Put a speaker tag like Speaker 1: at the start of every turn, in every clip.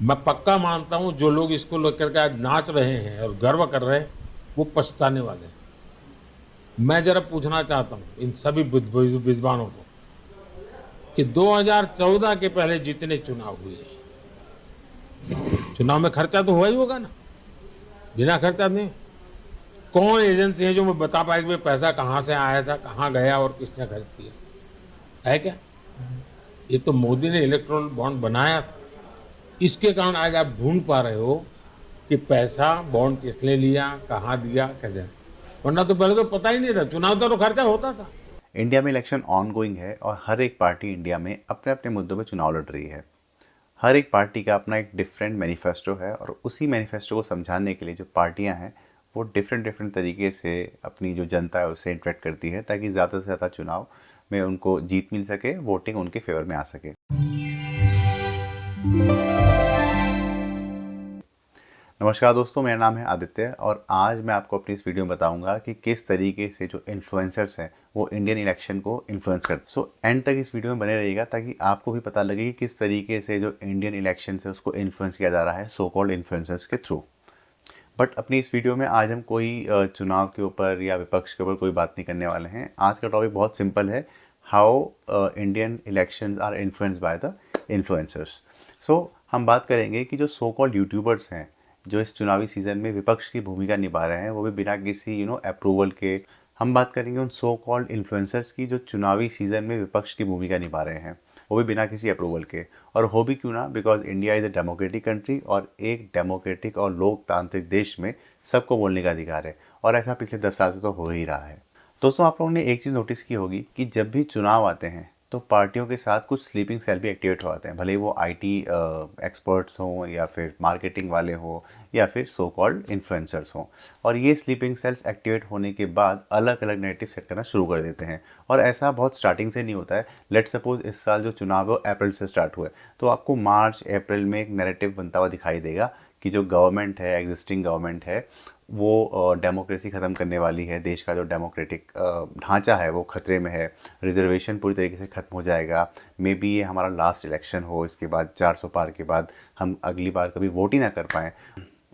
Speaker 1: मैं पक्का मानता हूँ जो लोग इसको लेकर के आज नाच रहे हैं और गर्व कर रहे हैं, वो पछताने वाले हैं। मैं जरा पूछना चाहता हूँ इन सभी विद्वानों को कि 2014 के पहले जितने चुनाव हुए, चुनाव में खर्चा तो हुआ ही होगा ना, बिना खर्चा नहीं। कौन एजेंसी है जो मैं बता पाए कि भाई पैसा कहाँ से आया था, कहाँ गया और किसने खर्च किया है क्या? ये तो मोदी ने इलेक्ट्रॉल बॉन्ड बनाया था। इसके कारण आज आप ढूंढ पा रहे हो कि पैसा बॉन्ड किसने लिया, कहाँ दिया, कैसे। वरना तो पहले तो पता ही नहीं था, चुनाव तो खर्चा होता था।
Speaker 2: इंडिया में इलेक्शन ऑनगोइंग है और हर एक पार्टी इंडिया में अपने अपने मुद्दों पे चुनाव लड़ रही है। हर एक पार्टी का अपना एक डिफरेंट मैनिफेस्टो है और उसी मैनिफेस्टो को समझाने के लिए जो पार्टियां हैं वो डिफरेंट डिफरेंट तरीके से अपनी जो जनता है उससे इंटरेक्ट करती है ताकि ज़्यादा से ज़्यादा चुनाव में उनको जीत मिल सके, वोटिंग उनके फेवर में आ सके। नमस्कार दोस्तों, मेरा नाम है आदित्य और आज मैं आपको अपनी इस वीडियो में बताऊंगा कि किस तरीके से जो इन्फ्लुएंसर्स हैं वो इंडियन इलेक्शन को इन्फ्लुएंस करते हैं। एंड तक इस वीडियो में बने रहिएगा ताकि आपको भी पता लगे कि किस तरीके से जो इंडियन इलेक्शन है उसको इन्फ्लुएंस किया जा रहा है सो कॉल्ड इन्फ्लुएंसर्स के थ्रू। बट अपनी इस वीडियो में आज हम कोई चुनाव के ऊपर या विपक्ष के ऊपर कोई बात नहीं करने वाले हैं। आज का टॉपिक बहुत सिंपल है, how Indian elections are influenced by the influencers. So हम बात करेंगे कि जो सो कॉल्ड यूट्यूबर्स हैं जो इस चुनावी सीज़न में विपक्ष की भूमिका निभा रहे हैं वो भी बिना किसी अप्रूवल के। हम बात करेंगे उन सो कॉल्ड इन्फ्लुएंसर्स की जो चुनावी सीज़न में विपक्ष की भूमिका निभा रहे हैं, वो भी बिना किसी अप्रूवल के। और हो भी क्यों ना, because India is a democratic country और एक डेमोक्रेटिक और लोकतांत्रिक देश में सबको बोलने का अधिकार है और ऐसा पिछले 10 साल से तो हो ही रहा है। दोस्तों, आप लोगों ने एक चीज़ नोटिस की होगी कि जब भी चुनाव आते हैं तो पार्टियों के साथ कुछ स्लीपिंग सेल भी एक्टिवेट हो जाते हैं, भले ही वो आईटी एक्सपर्ट्स हों या फिर मार्केटिंग वाले हों या फिर सो कॉल्ड इन्फ्लुएंसर्स हों। और ये स्लीपिंग सेल्स एक्टिवेट होने के बाद अलग अलग नैरेटिव सेट करना शुरू कर देते हैं। और ऐसा बहुत स्टार्टिंग से नहीं होता है। लेट सपोज इस साल जो चुनाव है वो अप्रैल से स्टार्ट हुए तो आपको मार्च अप्रैल में एक नैरेटिव बनता हुआ दिखाई देगा कि जो गवर्नमेंट है, एग्जिस्टिंग गवर्नमेंट है, वो डेमोक्रेसी ख़त्म करने वाली है। देश का जो डेमोक्रेटिक ढांचा है वो खतरे में है। रिजर्वेशन पूरी तरीके से ख़त्म हो जाएगा। मे बी ये हमारा लास्ट इलेक्शन हो, इसके बाद 400 पार के बाद हम अगली बार कभी वोट ही ना कर पाएँ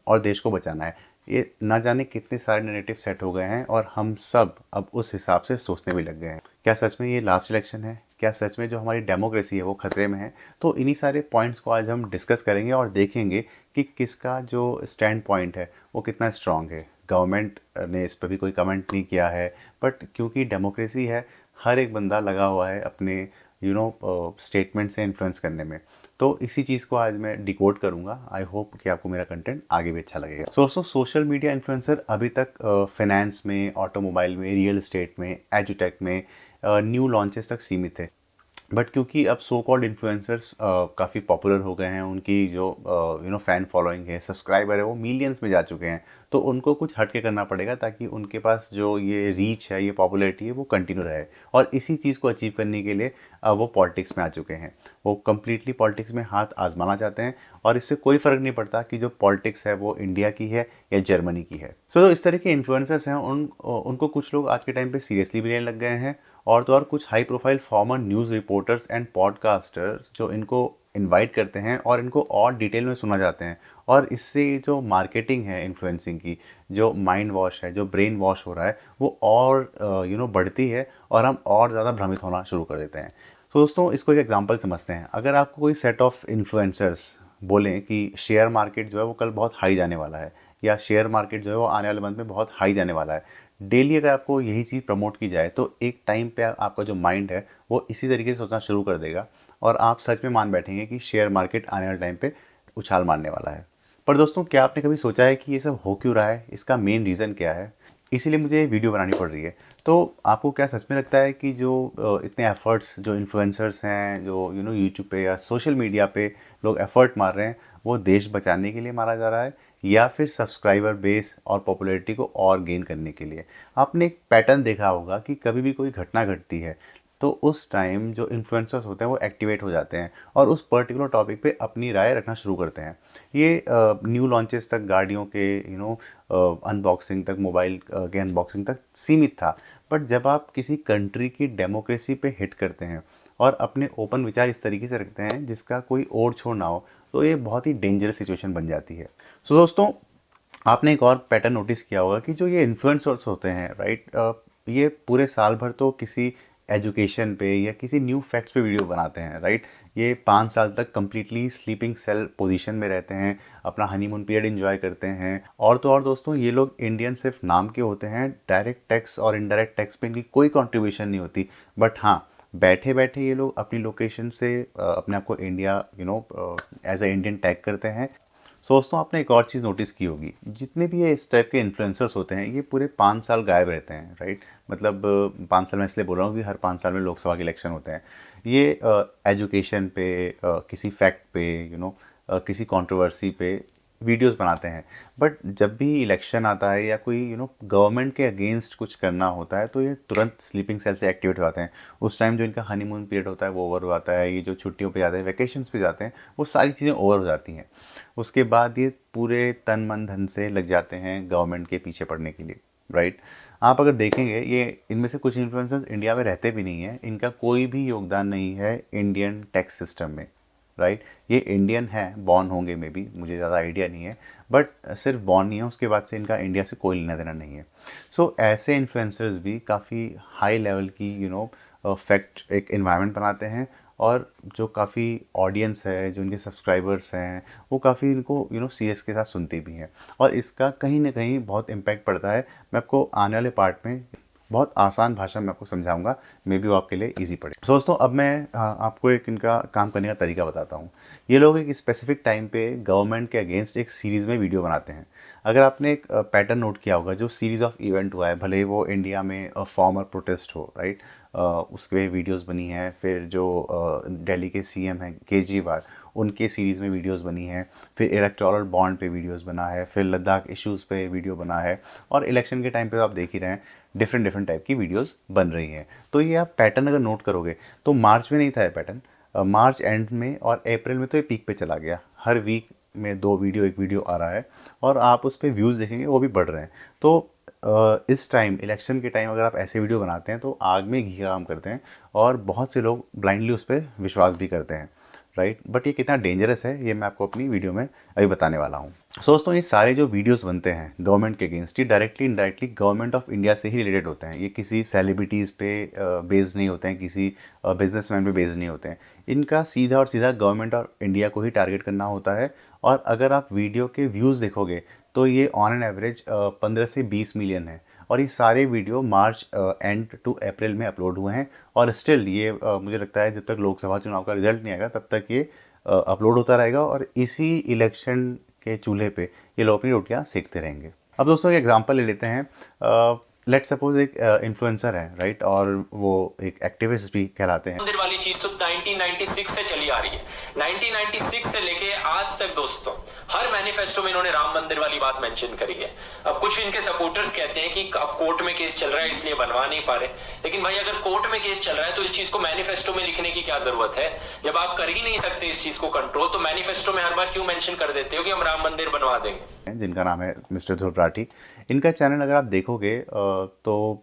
Speaker 2: और देश को बचाना है। ये ना जाने कितने सारे नैरेटिव सेट हो गए हैं और हम सब अब उस हिसाब से सोचने भी लग गए हैं। क्या सच में ये लास्ट इलेक्शन है? क्या सच में जो हमारी डेमोक्रेसी है वो खतरे में है? तो इन्हीं सारे पॉइंट्स को आज हम डिस्कस करेंगे और देखेंगे कि किसका जो स्टैंड पॉइंट है वो कितना स्ट्रांग है। गवर्नमेंट ने इस पर भी कोई कमेंट नहीं किया है, बट क्योंकि डेमोक्रेसी है, हर एक बंदा लगा हुआ है अपने स्टेटमेंट से इन्फ्लुएंस करने में। तो इसी चीज़ को आज मैं डिकोड करूंगा। आई होप कि आपको मेरा कंटेंट आगे भी अच्छा लगेगा। दोस्तों, सोशल मीडिया इन्फ्लुएंसर अभी तक फाइनेंस में, ऑटोमोबाइल में, रियल एस्टेट में, एजुटेक में न्यू लॉन्चेस तक सीमित थे। बट क्योंकि अब सो कॉल्ड इन्फ्लुएंसर्स काफ़ी पॉपुलर हो गए हैं, उनकी जो फ़ैन फॉलोइंग है, सब्सक्राइबर है, वो मिलियंस में जा चुके हैं, तो उनको कुछ हट के करना पड़ेगा ताकि उनके पास जो ये रीच है, ये पॉपुलैरिटी है, वो कंटिन्यू रहे। और इसी चीज़ को अचीव करने के लिए वो पॉलिटिक्स में आ चुके हैं। वो कम्प्लीटली पॉलिटिक्स में हाथ आजमाना चाहते हैं और इससे कोई फ़र्क नहीं पड़ता कि जो पॉलिटिक्स है वो इंडिया की है या जर्मनी की है। सो इस तरह के इन्फ्लुएंसर्स हैं, उनको कुछ लोग आज के टाइम पे सीरियसली भी लेने लग गए हैं और तो और कुछ high profile farmer news reporters and podcasters जो इनको इनवाइट करते हैं और इनको और डिटेल में सुना जाते हैं। और इससे जो मार्केटिंग है इन्फ्लुएंसिंग की, जो माइंड वॉश है, जो ब्रेन वॉश हो रहा है, वो और बढ़ती है और हम और ज़्यादा भ्रमित होना शुरू कर देते हैं। तो दोस्तों, इसको एक एग्जांपल समझते हैं। अगर आपको कोई सेट ऑफ इन्फ्लुएंसर्स बोलें कि शेयर मार्केट जो है वो कल बहुत हाई जाने वाला है या शेयर मार्केट जो है वो आने वाले मंथ में बहुत हाई जाने वाला है, डेली अगर आपको यही चीज़ प्रमोट की जाए तो एक टाइम पे आपका जो माइंड है वो इसी तरीके से सोचना शुरू कर देगा और आप सच में मान बैठेंगे कि शेयर मार्केट आने वाले टाइम पे उछाल मारने वाला है। पर दोस्तों, क्या आपने कभी सोचा है कि ये सब हो क्यों रहा है? इसका मेन रीज़न क्या है? इसीलिए मुझे ये वीडियो बनानी पड़ रही है। तो आपको क्या सच में लगता है कि जो इतने एफर्ट्स जो इन्फ्लुएंसर्स हैं, जो यूट्यूब पे या सोशल मीडिया पे लोग एफर्ट मार रहे हैं, वो देश बचाने के लिए मारा जा रहा है या फिर सब्सक्राइबर बेस और पॉपुलैरिटी को और गेन करने के लिए? आपने एक पैटर्न देखा होगा कि कभी भी कोई घटना घटती है तो उस टाइम जो इन्फ्लुएंसर्स होते हैं वो एक्टिवेट हो जाते हैं और उस पर्टिकुलर टॉपिक पे अपनी राय रखना शुरू करते हैं। ये न्यू लॉन्चेस तक, गाड़ियों के अनबॉक्सिंग तक, मोबाइल के अनबॉक्सिंग तक सीमित था। बट जब आप किसी कंट्री की डेमोक्रेसी पे हिट करते हैं और अपने ओपन विचार इस तरीके से रखते हैं जिसका कोई ओर छोर ना हो, तो ये बहुत ही डेंजरस सिचुएशन बन जाती है। सो दोस्तों, आपने एक और पैटर्न नोटिस किया होगा कि जो ये इन्फ्लुएंसर्स होते हैं, राइट, ये पूरे साल भर तो किसी एजुकेशन पे या किसी न्यू फैक्ट्स पे वीडियो बनाते हैं, राइट। ये 5 साल तक कम्प्लीटली स्लीपिंग सेल पोजीशन में रहते हैं, अपना हनीमून पीरियड एंजॉय करते हैं। और तो और दोस्तों, ये लोग इंडियन सिर्फ नाम के होते हैं, डायरेक्ट टैक्स और इनडायरेक्ट टैक्स पे इनकी कोई कंट्रीब्यूशन नहीं होती। बट हाँ, बैठे बैठे ये लोग अपनी लोकेशन से अपने आप को India as a Indian tag करते हैं। सो दोस्तों, आपने एक और चीज़ नोटिस की होगी, जितने भी ये इस टाइप के इन्फ्लुएंसर्स होते हैं, ये पूरे 5 साल गायब रहते हैं, राइट। मतलब 5 साल मैं इसलिए बोल रहा हूँ कि हर 5 साल में लोकसभा के इलेक्शन होते हैं। ये एजुकेशन पे, किसी फैक्ट पे, किसी कंट्रोवर्सी पे वीडियोस बनाते हैं। बट जब भी इलेक्शन आता है या कोई गवर्नमेंट के अगेंस्ट कुछ करना होता है, तो ये तुरंत स्लीपिंग सेल से एक्टिवेट हो जाते हैं। उस टाइम जो इनका हनीमून पीरियड होता है वो ओवर हो जाता है, ये जो छुट्टियों पे जाते हैं, वेकेशंस पे जाते हैं, वो सारी चीज़ें ओवर हो जाती हैं। उसके बाद ये पूरे तन मन धन से लग जाते हैं गवर्नमेंट के पीछे पड़ने के लिए, राइट। आप अगर देखेंगे, ये इनमें से कुछ इन्फ्लुएंसर्स इंडिया में रहते भी नहीं हैं, इनका कोई भी योगदान नहीं है इंडियन टैक्स सिस्टम में, राइट। ये इंडियन है, बॉर्न होंगे मे बी, मुझे ज़्यादा आइडिया नहीं है, बट सिर्फ बॉर्न नहीं है, उसके बाद से इनका इंडिया से कोई लेना देना नहीं है। सो ऐसे इन्फ्लुएंसर्स भी काफ़ी हाई लेवल की फैक्ट एक इन्वायरमेंट बनाते हैं, और जो काफ़ी ऑडियंस है, जो इनके सब्सक्राइबर्स हैं, वो काफ़ी इनको सीरियस के साथ सुनती भी हैं, और इसका कहीं ना कहीं बहुत इम्पैक्ट पड़ता है। मैं आपको आने वाले पार्ट में बहुत आसान भाषा में आपको समझाऊंगा, मे बी वो आपके लिए इजी पड़े। So, दोस्तों, अब मैं आपको एक इनका काम करने का तरीका बताता हूँ। ये लोग एक स्पेसिफिक टाइम पे गवर्नमेंट के अगेंस्ट एक सीरीज़ में वीडियो बनाते हैं। अगर आपने एक पैटर्न नोट किया होगा, जो सीरीज़ ऑफ इवेंट हुआ है, भले ही वो इंडिया में फॉर्मर प्रोटेस्ट हो, राइट, उसके वीडियोस बनी है। फिर जो दिल्ली के सीएम हैं केजरीवाल, उनके सीरीज़ में वीडियोस बनी है। फिर इलेक्टोरल बॉन्ड पे वीडियोस बना है। फिर लद्दाख इश्यूज़ पे वीडियो बना है। और इलेक्शन के टाइम पे तो आप देख ही रहे हैं, डिफरेंट टाइप की वीडियोस बन रही हैं। तो ये आप पैटर्न अगर नोट करोगे, तो मार्च में नहीं था ये पैटर्न, मार्च एंड में और अप्रैल में तो ये पीक पे चला गया। हर वीक में एक वीडियो आ रहा है, और आप उस पर व्यूज़ देखेंगे वो भी बढ़ रहे हैं। तो इस टाइम, इलेक्शन के टाइम, अगर आप ऐसे वीडियो बनाते हैं तो आग में घी का काम करते हैं, और बहुत से लोग ब्लाइंडली उस पर विश्वास भी करते हैं, राइट। बट ये कितना डेंजरस है, ये मैं आपको अपनी वीडियो में अभी बताने वाला हूँ। दोस्तों, ये सारे जो वीडियोस बनते हैं गवर्नमेंट के अगेंस्ट, ये directly indirectly government of India से ही रिलेटेड होते हैं। ये किसी सेलिब्रिटीज़ पे बेस्ड नहीं होते हैं, किसी बिजनेसमैन पे बेस्ड नहीं होते हैं। इनका सीधा और सीधा गवर्नमेंट और इंडिया को ही टारगेट करना होता है। और अगर आप वीडियो के व्यूज़ देखोगे, तो ये ऑन एन एवरेज 15 से 20 मिलियन है। और ये सारे वीडियो मार्च एंड टू अप्रैल में अपलोड हुए हैं, और स्टिल ये मुझे लगता है जब तक लोकसभा चुनाव का रिजल्ट नहीं आएगा तब तक ये अपलोड होता रहेगा, और इसी इलेक्शन के चूल्हे पे ये लोग अपनी रोटियां सेकते रहेंगे। अब दोस्तों, एक एग्जांपल ले लेते हैं। लेट सपोज एक इन्फ्लुएंसर है, राइट, और वो एक एक्टिविस्ट भी कहलाते हैं।
Speaker 3: मंदिर वाली चीज तो 1996 से चली आ रही है। 1996 से लेके आज तक दोस्तों, हर मैनिफेस्टो में इन्होंने राम मंदिर वाली बात मेंशन करी है। अब कुछ इनके सपोर्टर्स कहते हैं कि अब कोर्ट में केस चल रहा है इसलिए बनवा नहीं पा रहे, लेकिन भाई अगर कोर्ट में केस चल रहा है तो इस चीज को मैनिफेस्टो में लिखने की क्या जरूरत है? जब आप कर ही नहीं सकते इस चीज को कंट्रोल, तो मैनिफेस्टो में हर बार क्यों मेंशन कर देते हो कि हम राम मंदिर बनवा देंगे?
Speaker 2: जिनका नाम है मिस्टर ध्रुव राठी। इनका चैनल अगर आप देखोगे तो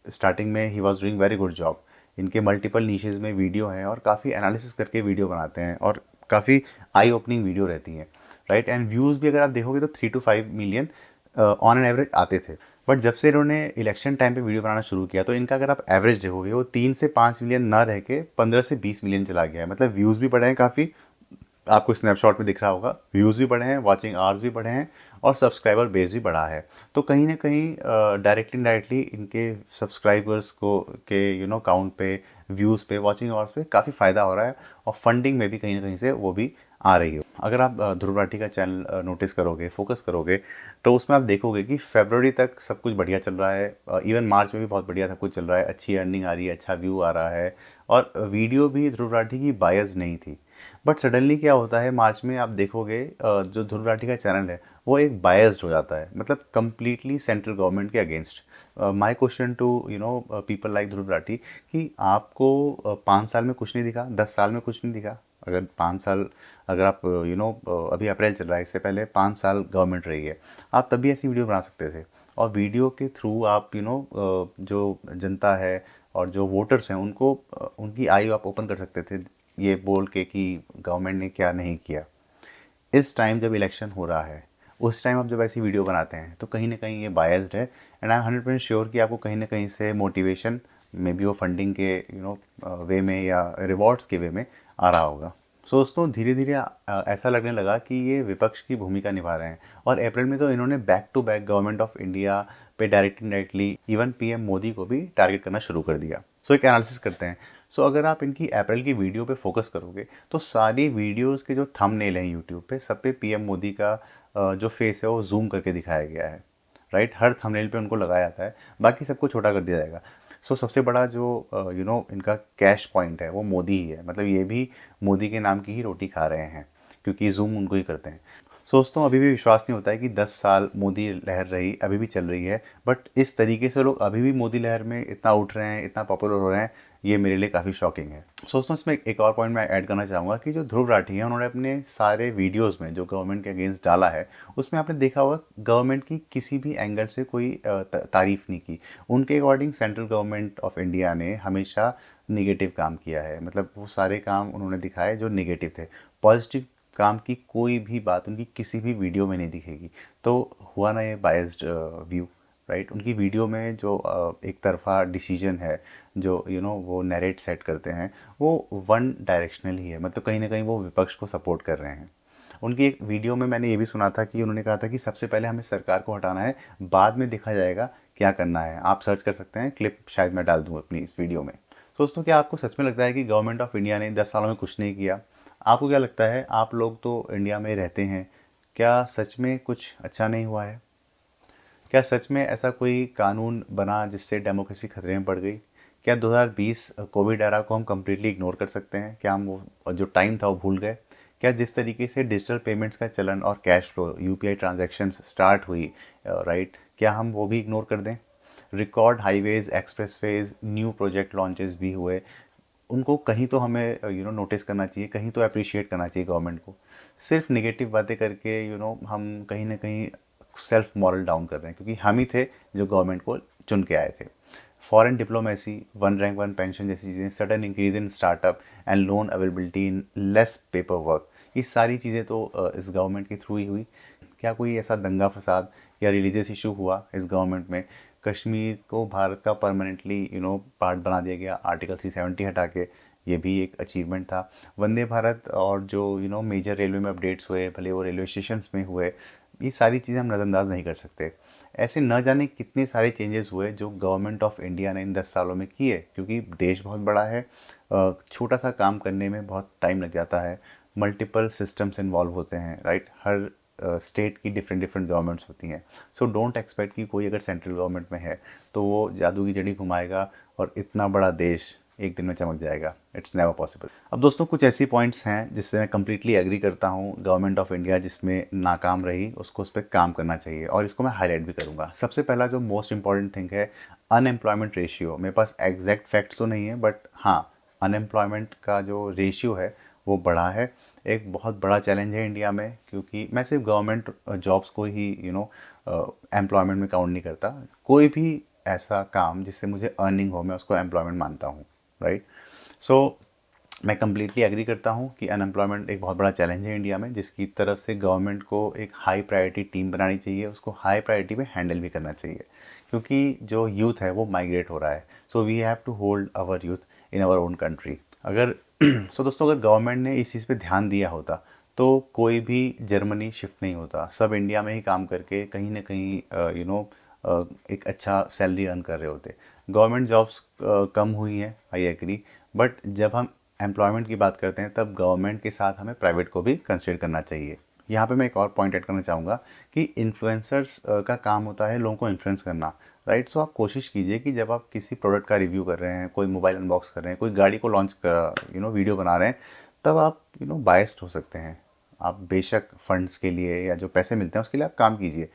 Speaker 2: स्टार्टिंग में he was doing very good job. इनके मल्टीपल नीशेज़ में वीडियो हैं, और काफ़ी एनालिसिस करके वीडियो बनाते हैं, और काफ़ी आई ओपनिंग वीडियो रहती हैं, राइट। एंड व्यूज़ भी अगर आप देखोगे तो 3 to 5 million on an average आते थे। बट जब से इन्होंने इलेक्शन टाइम पे वीडियो बनाना शुरू किया, तो इनका अगर आप एवरेज देखोगे, वो 3 से 5 मिलियन ना रह के 15 से 20 मिलियन चला गया है। मतलब व्यूज़ भी बढ़े हैं काफ़ी, आपको स्नैपशॉट में दिख रहा होगा, व्यूज़ भी बढ़े हैं, वॉचिंग आवर्स भी बढ़े हैं, और सब्सक्राइबर बेस भी बढ़ा है। तो कहीं ना कहीं डायरेक्टली इनडायरेक्टली इनके सब्सक्राइबर्स को के काउंट पे, व्यूज़ पे, वॉचिंग आवर्स पे काफ़ी फ़ायदा हो रहा है, और फंडिंग में भी कहीं ना कहीं से वो भी आ रही है। अगर आप ध्रुव राठी का चैनल नोटिस करोगे, फोकस करोगे, तो उसमें आप देखोगे कि फरवरी तक सब कुछ बढ़िया चल रहा है। इवन मार्च में भी बहुत बढ़िया सब कुछ चल रहा है, अच्छी अर्निंग आ रही है, अच्छा व्यू आ रहा है, और वीडियो भी ध्रुव राठी की बायस नहीं थी। बट सडनली क्या होता है, मार्च में आप देखोगे जो ध्रुव राठी का चैनल है वो एक बायस्ड हो जाता है, मतलब कम्प्लीटली सेंट्रल गवर्नमेंट के against. My question to people like Dhruv Rathee, कि आपको 5 साल में कुछ नहीं दिखा, 10 साल में कुछ नहीं दिखा? अगर 5 साल, अगर आप अभी अप्रैल चल रहा है, इससे पहले 5 साल गवर्नमेंट रही है, आप तभी ऐसी वीडियो बना सकते थे, और वीडियो के थ्रू आप जो जनता है और जो वोटर्स हैं उनको उनकी आई आप ओपन कर सकते थे, ये बोल के कि गवर्नमेंट ने क्या नहीं किया, इस टाइम जब इलेक्शन हो रहा है, उस टाइम आप जब ऐसी वीडियो बनाते हैं तो कहीं ना कहीं ये बायस्ड है। एंड आई एम 100% श्योर कि आपको कहीं ना कहीं से मोटिवेशन, मे बी वो फंडिंग के वे में या रिवॉर्ड्स के वे में आ रहा होगा। सो दोस्तों, धीरे धीरे ऐसा लगने लगा कि ये विपक्ष की भूमिका निभा रहे हैं। और अप्रैल में तो इन्होंने back to back government of India पे डायरेक्टली इवन पीएम मोदी को भी टारगेट करना शुरू कर दिया। सो एक एनालिसिस करते हैं। सो अगर आप इनकी अप्रैल की वीडियो पे फोकस करोगे तो सारी वीडियोस के जो थंबनेल हैं यूट्यूब पे, सब पे पीएम मोदी का जो फेस है वो जूम करके दिखाया गया है, राइट। हर थंबनेल पे उनको लगाया जाता है, बाकी सबको छोटा कर दिया जाएगा। सो सबसे बड़ा जो इनका कैश पॉइंट है वो मोदी ही है। मतलब ये भी मोदी के नाम की ही रोटी खा रहे हैं, क्योंकि जूम उनको ही करते हैं। सो दोस्तों, अभी भी विश्वास नहीं होता है कि 10 साल मोदी लहर रही, अभी भी चल रही है। बट इस तरीके से लोग अभी भी मोदी लहर में इतना उठ रहे हैं, इतना पॉपुलर हो रहे हैं, ये मेरे लिए काफ़ी शॉकिंग है। सो दोस्तों, इसमें एक और पॉइंट मैं ऐड करना चाहूँगा कि जो ध्रुव राठी हैं, उन्होंने अपने सारे वीडियोज़ में जो गवर्नमेंट के अगेंस्ट डाला है, उसमें आपने देखा होगा गवर्नमेंट की किसी भी एंगल से कोई तारीफ़ नहीं की। उनके according central government of India ने हमेशा निगेटिव काम किया है। मतलब वो सारे काम उन्होंने दिखाए जो निगेटिव थे। पॉजिटिव काम की कोई भी बात उनकी किसी भी वीडियो में नहीं दिखेगी। तो हुआ ना ये बायस्ड व्यू, राइट। उनकी वीडियो में जो एक तरफा डिसीजन है, जो वो नैरेट सेट करते हैं, वो वन डायरेक्शनल ही है। मतलब कहीं ना कहीं वो विपक्ष को सपोर्ट कर रहे हैं। उनकी एक वीडियो में मैंने ये भी सुना था कि उन्होंने कहा था कि सबसे पहले हमें सरकार को हटाना है, बाद में देखा जाएगा क्या करना है। आप सर्च कर सकते हैं, क्लिप शायद मैं डाल दूँ अपनी इस वीडियो में। दोस्तों, क्या आपको सच में लगता है कि गवर्नमेंट ऑफ इंडिया ने 10 सालों में कुछ नहीं किया? आपको क्या लगता है? आप लोग तो इंडिया में रहते हैं, क्या सच में कुछ अच्छा नहीं हुआ है? क्या सच में ऐसा कोई कानून बना जिससे डेमोक्रेसी खतरे में पड़ गई? क्या 2020 कोविड एरा को हम कम्प्लीटली इग्नोर कर सकते हैं? क्या हम वो जो टाइम था वो भूल गए? क्या जिस तरीके से डिजिटल पेमेंट्स का चलन और cash flow, UPI transactions start हुई, राइट, क्या हम वो भी इग्नोर कर दें? Record highways, expressways, new project launches भी हुए। उनको कहीं तो हमें नोटिस करना चाहिए, कहीं तो अप्रिशिएट करना चाहिए गवर्नमेंट को। सिर्फ नेगेटिव बातें करके हम कहीं ना कहीं सेल्फ मॉरल डाउन कर रहे हैं, क्योंकि हम ही थे जो गवर्नमेंट को चुन के आए थे। Foreign diplomacy, one rank one pension जैसी चीज़ें, sudden increase in startup and loan availability in less paper work, ये सारी चीज़ें तो इस गवर्नमेंट के थ्रू ही हुई। क्या कोई ऐसा दंगा फसाद या रिलीजियस इशू हुआ इस गवर्नमेंट में? कश्मीर को भारत का परमानेंटली पार्ट बना दिया गया, आर्टिकल 370 हटा के, ये भी एक अचीवमेंट था। वंदे भारत और जो मेजर रेलवे में अपडेट्स हुए, भले वो रेलवे स्टेशन में हुए, ये सारी चीज़ें हम नज़रअंदाज नहीं कर सकते। ऐसे न जाने कितने सारे चेंजेस हुए जो गवर्नमेंट ऑफ इंडिया ने इन 10 सालों में किए, क्योंकि देश बहुत बड़ा है, छोटा सा काम करने में बहुत टाइम लग जाता है, मल्टीपल सिस्टम्स इन्वॉल्व होते हैं, राइट। हर स्टेट की डिफरेंट गवर्नमेंट्स होती हैं। सो डोंट एक्सपेक्ट कि कोई अगर सेंट्रल गवर्नमेंट में है तो वो जादू की जड़ी घुमाएगा और इतना बड़ा देश एक दिन में चमक जाएगा। It's never possible. अब दोस्तों, कुछ ऐसी पॉइंट्स हैं जिससे मैं कम्प्लीटली एग्री करता हूँ। गवर्नमेंट ऑफ इंडिया जिसमें नाकाम रही, उसको उस पर काम करना चाहिए, और इसको मैं हाईलाइट भी करूँगा। सबसे पहला जो मोस्ट इंपॉर्टेंट थिंग है, अनएम्प्लॉयमेंट रेशियो। मेरे पास एग्जैक्ट फैक्ट्स तो नहीं है, बट हाँ, अनएम्प्लॉयमेंट का जो रेशियो है वो बढ़ा है। एक बहुत बड़ा चैलेंज है इंडिया में, क्योंकि मैं सिर्फ गवर्नमेंट जॉब्स को ही एम्प्लॉयमेंट में काउंट नहीं करता। कोई भी ऐसा काम जिससे मुझे अर्निंग हो, मैं उसको एम्प्लॉयमेंट मानता हूँ, राइट। सो मैं कम्प्लीटली एग्री करता हूँ कि अनएम्प्लॉयमेंट एक बहुत बड़ा चैलेंज है इंडिया में, जिसकी तरफ से गवर्नमेंट को एक हाई प्रायोरिटी टीम बनानी चाहिए, उसको हाई प्रायोरिटी में हैंडल भी करना चाहिए, क्योंकि जो यूथ है वो माइग्रेट हो रहा है। So we have to hold our youth in our own country. अगर दोस्तों, अगर गवर्नमेंट ने इस चीज़ पे ध्यान दिया होता तो कोई भी जर्मनी शिफ्ट नहीं होता। सब इंडिया में ही काम करके कहीं ना कहीं एक अच्छा सैलरी अर्न कर रहे होते। गवर्नमेंट जॉब्स कम हुई हैं, आई एग्री, बट जब हम एम्प्लॉयमेंट की बात करते हैं तब गवर्नमेंट के साथ हमें प्राइवेट को भी कंसिडर करना चाहिए। यहाँ पे मैं एक और पॉइंट ऐड करना चाहूँगा कि इन्फ्लुएंसर्स का काम होता है लोगों को इन्फ्लुएंस करना, राइट। सो आप कोशिश कीजिए कि जब आप किसी प्रोडक्ट का रिव्यू कर रहे हैं, कोई मोबाइल अनबॉक्स कर रहे हैं, कोई गाड़ी को लॉन्च कर वीडियो बना रहे हैं, तब आप बायस्ड हो सकते हैं। आप बेशक फंड्स के लिए या जो पैसे मिलते हैं उसके लिए आप काम कीजिए,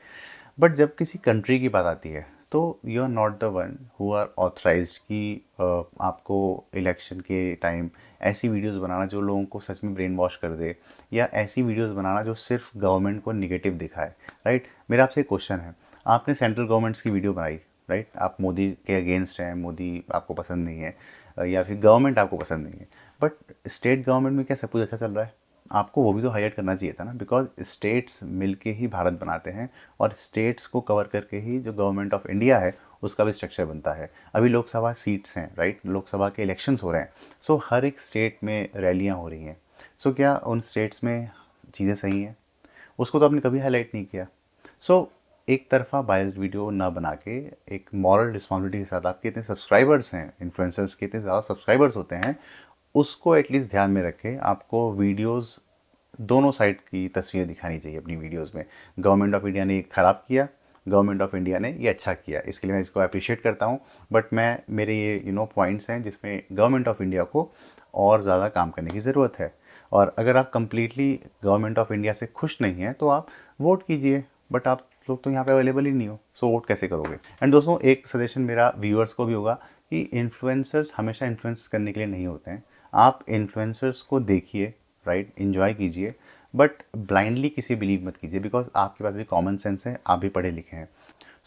Speaker 2: बट जब किसी कंट्री की बात आती है तो you are not the one who are authorized कि आपको इलेक्शन के टाइम ऐसी वीडियोस बनाना जो लोगों को सच में ब्रेन वॉश कर दे, या ऐसी वीडियोस बनाना जो सिर्फ गवर्नमेंट को निगेटिव दिखाए, राइट। मेरा आपसे एक क्वेश्चन है, आपने सेंट्रल गवर्नमेंट्स की वीडियो बनाई, राइट, आप मोदी के अगेंस्ट हैं, मोदी आपको पसंद नहीं है, या फिर गवर्नमेंट आपको पसंद नहीं है, बट स्टेट गवर्नमेंट में क्या सब कुछ अच्छा चल रहा है? आपको वो भी तो हाईलाइट करना चाहिए था ना, बिकॉज स्टेट्स मिलके ही भारत बनाते हैं और स्टेट्स को कवर करके ही जो गवर्नमेंट ऑफ इंडिया है उसका भी स्ट्रक्चर बनता है। अभी लोकसभा सीट्स हैं, राइट, लोकसभा के इलेक्शंस हो रहे हैं, सो हर एक स्टेट में रैलियाँ हो रही हैं। सो क्या उन स्टेट्स में चीज़ें सही हैं? उसको तो आपने कभी हाईलाइट नहीं किया। सो एक तरफा बायस्ड वीडियो ना बना के एक मॉरल रिस्पॉन्सिबिलिटी के साथ, आपके इतने सब्सक्राइबर्स हैं, इन्फ्लुएंसर्स के इतने ज़्यादा सब्सक्राइबर्स होते हैं, उसको एटलीस्ट ध्यान में रखें। आपको वीडियोस दोनों साइड की तस्वीरें दिखानी चाहिए अपनी वीडियोस में। गवर्नमेंट ऑफ इंडिया ने ये ख़राब किया, गवर्नमेंट ऑफ इंडिया ने ये अच्छा किया, इसके लिए मैं इसको अप्रिशिएट करता हूँ। बट मैं मेरे ये पॉइंट्स हैं जिसमें गवर्नमेंट ऑफ इंडिया को और ज़्यादा काम करने की ज़रूरत है। और अगर आप कम्प्लीटली गवर्नमेंट ऑफ इंडिया से खुश नहीं हैं तो आप वोट कीजिए, बट आप लोग तो यहाँ पे अवेलेबल ही नहीं हो, सो वोट कैसे करोगे? एंड दोस्तों, एक सजेशन मेरा व्यूअर्स को भी होगा कि इन्फ्लुएंसर्स हमेशा इन्फ्लुएंस करने के लिए नहीं होते हैं। आप इन्फ्लुएंसर्स को देखिए, राइट, इन्जॉय कीजिए, बट ब्लाइंडली किसी बिलीव मत कीजिए, बिकॉज आपके पास भी कॉमन सेंस है, आप भी पढ़े लिखे हैं।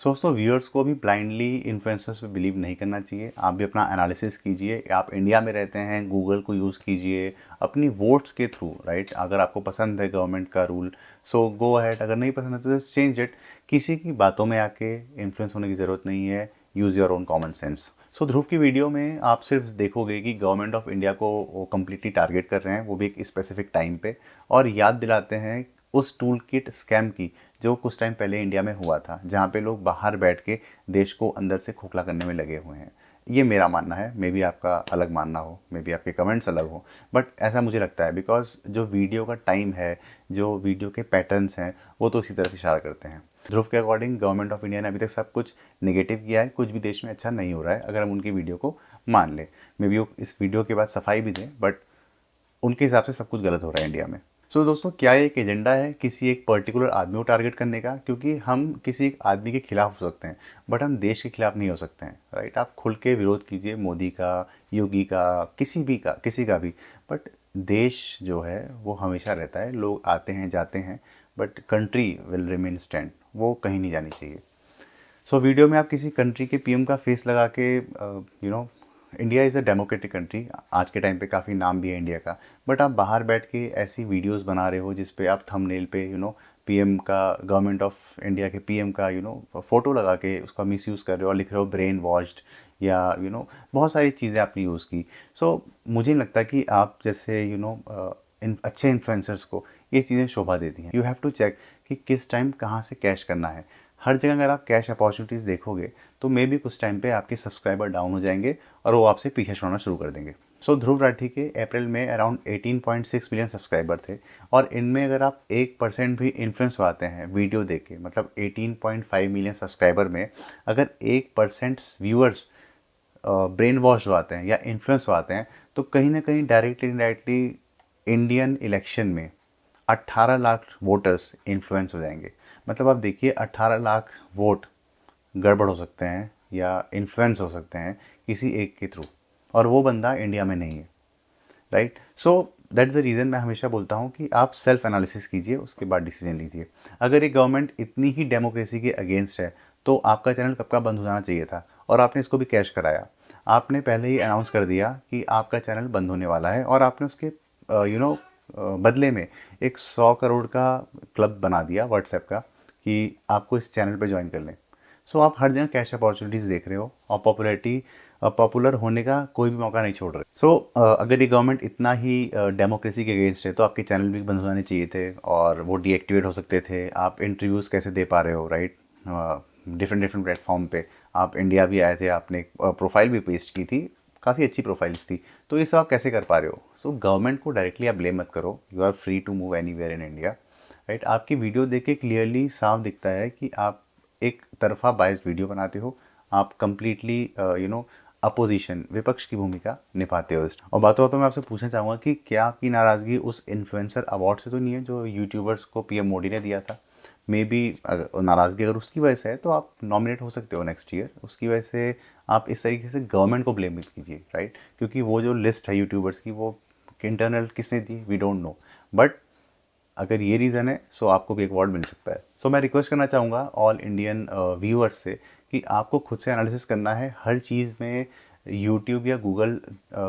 Speaker 2: सो दोस्तों, व्यूअर्स को भी ब्लाइंडली इन्फ्लुएंसर्स पे बिलीव नहीं करना चाहिए। आप भी अपना एनालिसिस कीजिए। आप इंडिया में रहते हैं, गूगल को यूज़ कीजिए अपनी वोट्स के थ्रू, राइट। अगर आपको पसंद है गवर्नमेंट का रूल, सो गो अहेड। अगर नहीं पसंद है तो चेंज इट। किसी की बातों में आके इन्फ्लुएंस होने की ज़रूरत नहीं है। Use your own common sense. So Dhruv की वीडियो में आप सिर्फ देखोगे कि गवर्नमेंट ऑफ इंडिया को वो कम्प्लीटली टारगेट कर रहे हैं, वो भी एक स्पेसिफिक टाइम पे, और याद दिलाते हैं उस टूल किट स्कैम की जो कुछ टाइम पहले इंडिया में हुआ था, जहाँ पे लोग बाहर बैठ के देश को अंदर से खोखला करने में लगे हुए हैं। ये मेरा मानना है, मे बी आपका अलग मानना हो, मे बी आपके कमेंट्स अलग हो, बट ऐसा मुझे लगता है, बिकॉज जो वीडियो का टाइम है, जो वीडियो के पैटर्न्स हैं, वो तो इसी तरफ इशारा करते हैं। ध्रुव के अकॉर्डिंग गवर्नमेंट ऑफ इंडिया ने अभी तक सब कुछ नेगेटिव किया है, कुछ भी देश में अच्छा नहीं हो रहा है, अगर हम उनकी वीडियो को मान लें। मे बी वो इस वीडियो के बाद सफाई भी दें, बट उनके हिसाब से सब कुछ गलत हो रहा है इंडिया में। सो दोस्तों, क्या ये एक एजेंडा है किसी एक पर्टिकुलर आदमी को टारगेट करने का? क्योंकि हम किसी एक आदमी के खिलाफ हो सकते हैं, बट हम देश के खिलाफ नहीं हो सकते हैं, राइट। आप खुल के विरोध कीजिए, मोदी का, योगी का, किसी का भी, बट देश जो है वो हमेशा रहता है। लोग आते हैं, जाते हैं, but country will remain stand, वो कहीं नहीं जानी चाहिए। सो वीडियो में आप किसी कंट्री के पीएम का फेस लगा के, India is a democratic country, आज के टाइम पे काफ़ी नाम भी है इंडिया का, बट आप बाहर बैठ के ऐसी वीडियोस बना रहे हो जिस पे आप थंबनेल पे पीएम का, गवर्नमेंट ऑफ इंडिया के पीएम का फ़ोटो लगा के उसका मिसयूज़ कर रहे हो और लिख रहे हो ब्रेन वॉश्ड, या बहुत सारी चीज़ें आपने यूज़ की। सो मुझे नहीं लगता कि आप जैसे इन अच्छे इन्फ्लुएंसर्स को ये चीज़ें शोभा देती हैं। यू हैव टू चेक कि किस टाइम कहाँ से कैश करना है। हर जगह अगर आप कैश अपॉर्चुनिटीज़ देखोगे तो मे बी कुछ टाइम पे आपके सब्सक्राइबर डाउन हो जाएंगे और वो आपसे पीछे छोड़ना शुरू कर देंगे। सो ध्रुव राठी के अप्रैल में अराउंड 18.6 मिलियन सब्सक्राइबर थे, और इनमें अगर आप 1% भी इन्फ्लुएंस आते हैं वीडियो देख के, मतलब 18.5 मिलियन सब्सक्राइबर में अगर 1% व्यूअर्स ब्रेन वॉश आते हैं या इन्फ्लुएंस आते हैं, तो कहीं ना कहीं डायरेक्टली इनडायरेक्टली इंडियन इलेक्शन में 18 लाख वोटर्स इन्फ्लुएंस हो जाएंगे। मतलब आप देखिए, 18 लाख वोट गड़बड़ हो सकते हैं या इन्फ्लुएंस हो सकते हैं किसी एक के थ्रू, और वो बंदा इंडिया में नहीं है, right. So that's the reason मैं हमेशा बोलता हूँ कि आप सेल्फ एनालिसिस कीजिए, उसके बाद डिसीजन लीजिए। अगर ये गवर्नमेंट इतनी ही डेमोक्रेसी के अगेंस्ट है तो आपका चैनल कब का बंद हो जाना चाहिए था, और आपने इसको भी कैश कराया। आपने पहले ही अनाउंस कर दिया कि आपका चैनल बंद होने वाला है, और आपने उसके बदले में एक 100 करोड़ का क्लब बना दिया व्हाट्सएप का कि आपको इस चैनल पे ज्वाइन कर लें। सो आप हर जगह कैश अपॉर्चुनिटीज़ देख रहे हो और पॉपुलर होने का कोई भी मौका नहीं छोड़ रहे। सो अगर ये गवर्नमेंट इतना ही डेमोक्रेसी के अगेंस्ट है तो आपके चैनल भी बंद हो जाने चाहिए थे, और वो डीएक्टिवेट हो सकते थे। आप इंटरव्यूज़ कैसे दे पा रहे हो, राइट, डिफरेंट प्लेटफॉर्म पे। आप इंडिया भी आए थे, आपने प्रोफाइल भी पेस्ट की थी, काफ़ी अच्छी प्रोफाइल्स थी, तो ये सब आप कैसे कर पा रहे हो? सो गवर्नमेंट को डायरेक्टली आप ब्लेम मत करो। You are free to move anywhere in India, right. आपकी वीडियो देख के क्लियरली साफ दिखता है कि आप एक तरफा बायस्ड वीडियो बनाते हो। आप कम्प्लीटली अपोजिशन, विपक्ष की भूमिका निभाते हो। और बातों बातों में आपसे पूछना चाहूँगा कि क्या आपकी नाराज़गी उस इन्फ्लुएंसर अवार्ड से तो नहीं है जो यूट्यूबर्स को पीएम मोदी ने दिया था? मे बी नाराज़गी अगर उसकी वजह से है तो आप नॉमिनेट हो सकते हो नेक्स्ट ईयर। उसकी वजह से आप इस तरीके से गवर्नमेंट को ब्लेम मत कीजिए, राइट, क्योंकि वो जो लिस्ट है यूट्यूबर्स की, वो इंटरनल किसने दी, वी डोंट नो, बट अगर ये रीज़न है सो आपको भी एक अवार्ड मिल सकता है। सो मैं रिक्वेस्ट करना चाहूँगा ऑल इंडियन व्यूअर्स से कि आपको खुद से एनालिसिस करना है। हर चीज़ में यूट्यूब या गूगल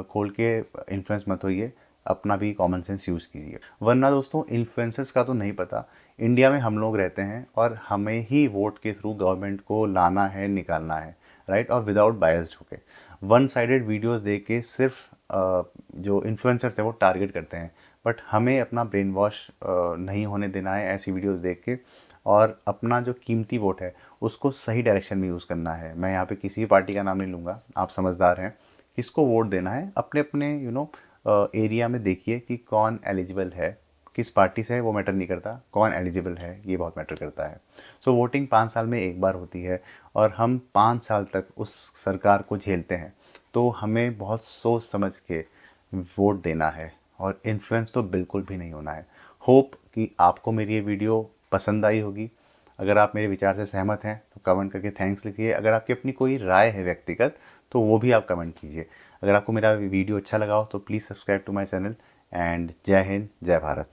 Speaker 2: खोल के इन्फ्लुएंस मत होइए। अपना भी कॉमन सेंस यूज़ कीजिए। वरना दोस्तों इन्फ्लुएंसर्स का तो नहीं पता, इंडिया में हम लोग रहते हैं और हमें ही वोट के थ्रू गवर्नमेंट को लाना है, निकालना है, राइट, और विदाउट बायस्ड होके वन साइडेड वीडियोस देख के सिर्फ जो इन्फ्लुएंसर्स है वो टारगेट करते हैं। बट हमें अपना ब्रेन वॉश नहीं होने देना है ऐसी वीडियोस देख के, और अपना जो कीमती वोट है उसको सही डायरेक्शन में यूज़ करना है। मैं यहाँ पे किसी भी पार्टी का नाम नहीं लूँगा, आप समझदार हैं, किसको वोट देना है अपने अपने एरिया में देखिए कि कौन एलिजिबल है, किस पार्टी से है वो मैटर नहीं करता, कौन एलिजिबल है ये बहुत मैटर करता है। सो वोटिंग 5 साल में एक बार होती है और हम 5 साल तक उस सरकार को झेलते हैं, तो हमें बहुत सोच समझ के वोट देना है और इन्फ्लुएंस तो बिल्कुल भी नहीं होना है। होप कि आपको मेरी ये वीडियो पसंद आई होगी। अगर आप मेरे विचार से सहमत हैं तो कमेंट करके थैंक्स लिखिए। अगर आपकी अपनी कोई राय है व्यक्तिगत तो वो भी आप कमेंट कीजिए। अगर आपको मेरा वीडियो अच्छा लगा हो तो please subscribe to my channel. And जय हिंद, जय भारत।